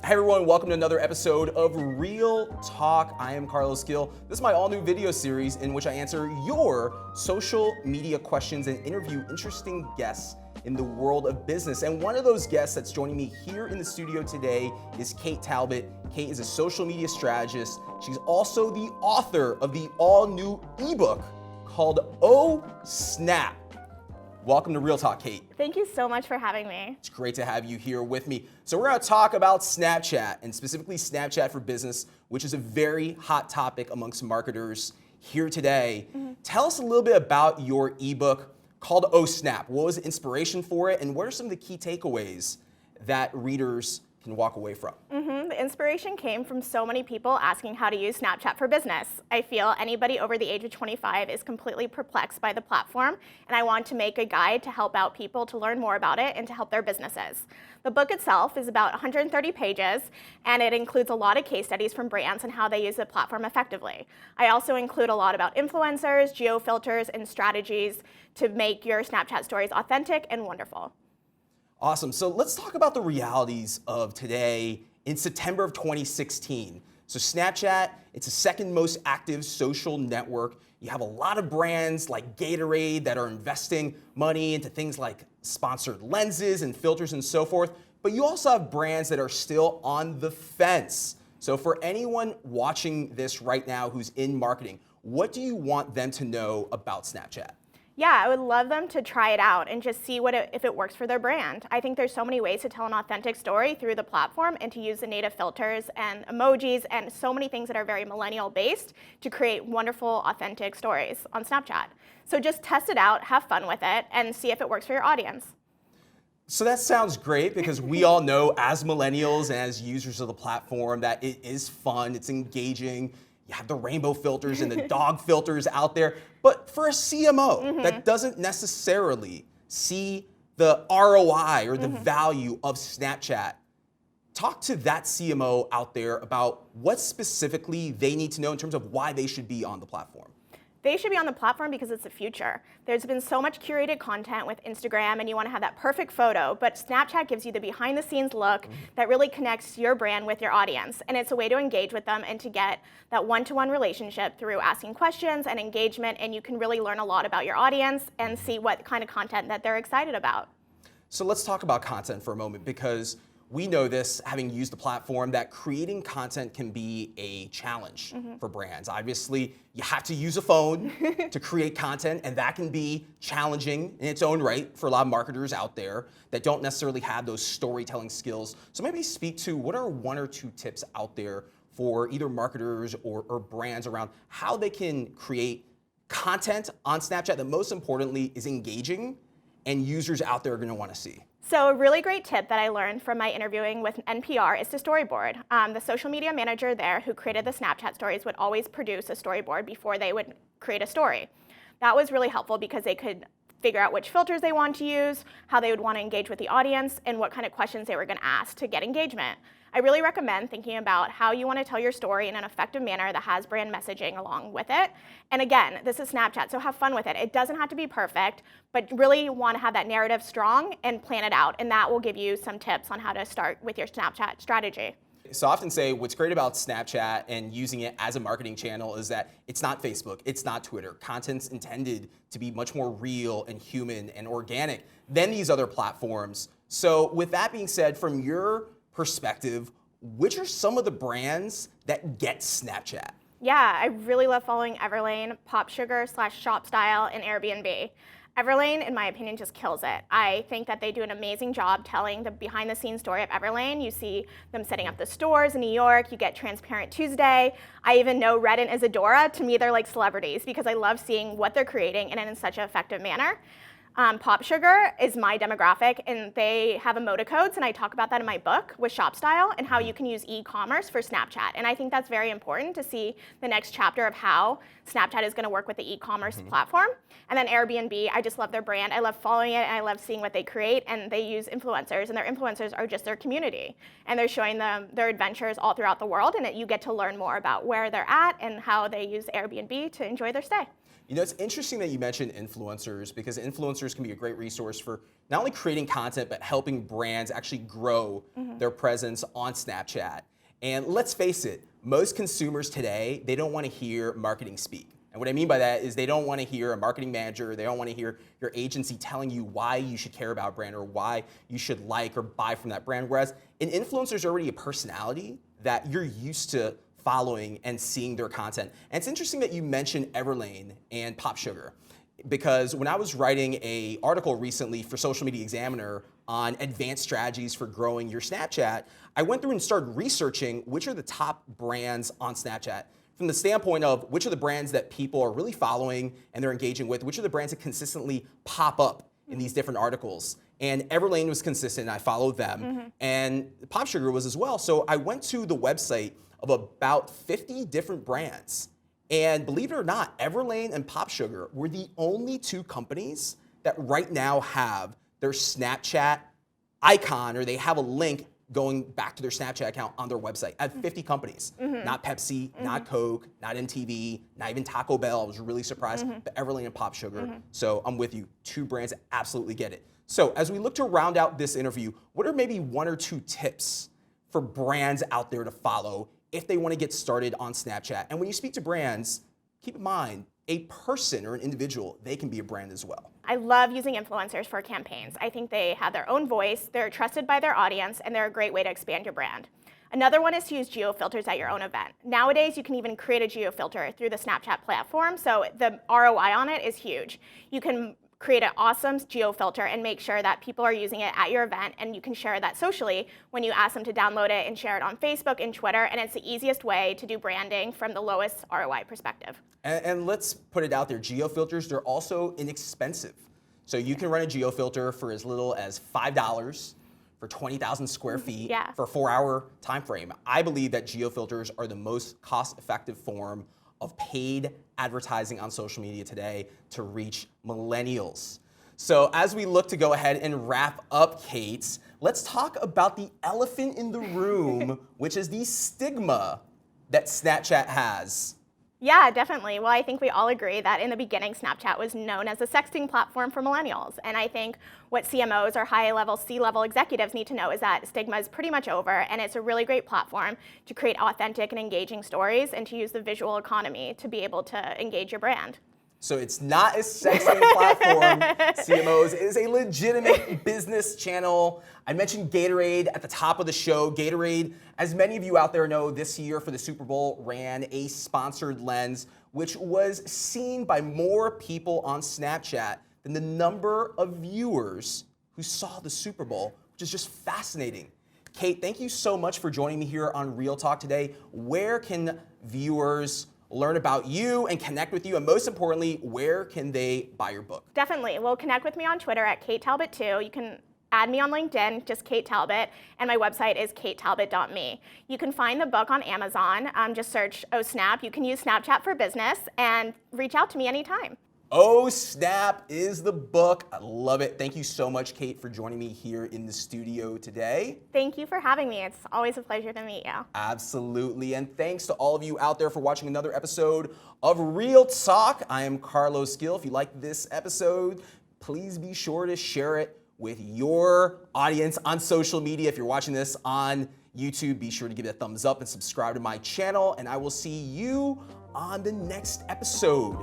Hi everyone, welcome to another episode of Real Talk. I am Carlos Gill. This is my all new video series in which I answer your social media questions and interview interesting guests in the world of business. And one of those guests that's joining me here in the studio today is Kate Talbot. Kate is a social media strategist. She's also the author of the all new ebook called Oh Snap. Welcome to Real Talk, Kate. Thank you so much for having me. It's great to have you here with me. So we're going to talk about Snapchat, and specifically Snapchat for Business, which is a very hot topic amongst marketers here today. Tell us a little bit about your ebook called Oh Snap. What was the inspiration for it, and what are some of the key takeaways that readers can walk away from? The inspiration came from so many people asking how to use Snapchat for business. I feel anybody over the age of 25 is completely perplexed by the platform, and I want to make a guide to help out people to learn more about it and to help their businesses. The book itself is about 130 pages, and it includes a lot of case studies from brands and how they use the platform effectively. I also include a lot about influencers, geo-filters, and strategies to make your Snapchat stories authentic and wonderful. Awesome. So let's talk about the realities of today in September of 2016. So Snapchat, it's the second most active social network. You have a lot of brands like Gatorade that are investing money into things like sponsored lenses and filters and so forth. But you also have brands that are still on the fence. So for anyone watching this right now who's in marketing, what do you want them to know about Snapchat? Yeah, I would love them to try it out and just see if it works for their brand. I think there's so many ways to tell an authentic story through the platform and to use the native filters and emojis and so many things that are very millennial based to create wonderful, authentic stories on Snapchat. So just test it out, have fun with it, and see if it works for your audience. So that sounds great because we all know as millennials and as users of the platform that it is fun, it's engaging. You have the rainbow filters and the dog filters out there. But for a CMO that doesn't necessarily see the ROI or the value of Snapchat, talk to that CMO out there about what specifically they need to know in terms of why they should be on the platform. They should be on the platform because it's the future. There's been so much curated content with Instagram and you want to have that perfect photo, but Snapchat gives you the behind the scenes look that really connects your brand with your audience. And it's a way to engage with them and to get that one-to-one relationship through asking questions and engagement, and you can really learn a lot about your audience and see what kind of content that they're excited about. So let's talk about content for a moment, because we know this, having used the platform, that creating content can be a challenge for brands. Obviously, you have to use a phone to create content, and that can be challenging in its own right for a lot of marketers out there that don't necessarily have those storytelling skills. So maybe speak to what are one or two tips out there for either marketers or brands around how they can create content on Snapchat that most importantly is engaging and users out there are going to want to see. So a really great tip that I learned from my interviewing with NPR is to storyboard. The social media manager there who created the Snapchat stories would always produce a storyboard before they would create a story. That was really helpful because they could figure out which filters they want to use, how they would want to engage with the audience, and what kind of questions they were going to ask to get engagement. I really recommend thinking about how you want to tell your story in an effective manner that has brand messaging along with it. And again, this is Snapchat, so have fun with it. It doesn't have to be perfect, but really want to have that narrative strong and plan it out, and that will give you some tips on how to start with your Snapchat strategy. So I often say what's great about Snapchat and using it as a marketing channel is that it's not Facebook, it's not Twitter. Content's intended to be much more real and human and organic than these other platforms. So with that being said, from your perspective, which are some of the brands that get Snapchat? Yeah, I really love following Everlane, Pop Sugar / ShopStyle, and Airbnb. Everlane, in my opinion, just kills it. I think that they do an amazing job telling the behind-the-scenes story of Everlane. You see them setting up the stores in New York. You get Transparent Tuesday. I even know Red and Isadora. To me, they're like celebrities because I love seeing what they're creating and in such an effective manner. Pop Sugar is my demographic, and they have emoticodes, and I talk about that in my book with ShopStyle and how you can use e-commerce for Snapchat. And I think that's very important to see the next chapter of how Snapchat is going to work with the e-commerce platform. And then Airbnb, I just love their brand. I love following it, and I love seeing what they create, and they use influencers, and their influencers are just their community. And they're showing them their adventures all throughout the world, and you get to learn more about where they're at and how they use Airbnb to enjoy their stay. You know, it's interesting that you mentioned influencers, because influencers influencers can be a great resource for not only creating content, but helping brands actually grow their presence on Snapchat. And let's face it, most consumers today, they don't want to hear marketing speak. And what I mean by that is they don't want to hear a marketing manager, they don't want to hear your agency telling you why you should care about a brand or why you should like or buy from that brand. Whereas an influencer is already a personality that you're used to following and seeing their content. And it's interesting that you mentioned Everlane and Pop Sugar, because when I was writing an article recently for Social Media Examiner on advanced strategies for growing your Snapchat, I went through and started researching which are the top brands on Snapchat from the standpoint of which are the brands that people are really following and they're engaging with, which are the brands that consistently pop up in these different articles. And Everlane was consistent, I followed them, and Pop Sugar was as well. So I went to the website of about 50 different brands. And believe it or not, Everlane and Pop Sugar were the only two companies that right now have their Snapchat icon, or they have a link going back to their Snapchat account on their website. I have 50 companies, not Pepsi, not Coke, not MTV, not even Taco Bell. I was really surprised, but Everlane and Pop Sugar. So I'm with you, two brands that absolutely get it. So as we look to round out this interview, what are maybe one or two tips for brands out there to follow if they want to get started on Snapchat? And when you speak to brands, keep in mind, a person or an individual, they can be a brand as well. I love using influencers for campaigns. I think they have their own voice, they're trusted by their audience, and they're a great way to expand your brand. Another one is to use geo filters at your own event. Nowadays, you can even create a geo filter through the Snapchat platform, so the ROI on it is huge. You can create an awesome geo filter and make sure that people are using it at your event, and you can share that socially when you ask them to download it and share it on Facebook and Twitter, and it's the easiest way to do branding from the lowest ROI perspective. And let's put it out there, geo filters, they're also inexpensive. So you can run a geo filter for as little as $5 for 20,000 square feet for a 4-hour time frame. I believe that geo filters are the most cost-effective form of paid advertising on social media today to reach millennials. So as we look to go ahead and wrap up, Kate, let's talk about the elephant in the room, which is the stigma that Snapchat has. Yeah, definitely. Well, I think we all agree that in the beginning, Snapchat was known as a sexting platform for millennials. And I think what CMOs or high-level C-level executives need to know is that stigma is pretty much over, and it's a really great platform to create authentic and engaging stories and to use the visual economy to be able to engage your brand. So it's not a sexting platform, CMOs. It is a legitimate business channel. I mentioned Gatorade at the top of the show. Gatorade, as many of you out there know, this year for the Super Bowl ran a sponsored lens, which was seen by more people on Snapchat than the number of viewers who saw the Super Bowl, which is just fascinating. Kate, thank you so much for joining me here on Real Talk today. Where can viewers learn about you and connect with you? And most importantly, where can they buy your book? Definitely. Well, connect with me on Twitter at Kate Talbot 2. You can add me on LinkedIn, just Kate Talbot, and my website is katetalbot.me. You can find the book on Amazon. Just search Oh Snap. You can use Snapchat for business and reach out to me anytime. Oh Snap is the book. I love it. Thank you so much, Kate, for joining me here in the studio today. Thank you for having me. It's always a pleasure to meet you. Absolutely. And thanks to all of you out there for watching another episode of Real Talk. I am Carlos Gill. If you like this episode, please be sure to share it with your audience on social media. If you're watching this on YouTube, be sure to give it a thumbs up and subscribe to my channel. And I will see you on the next episode.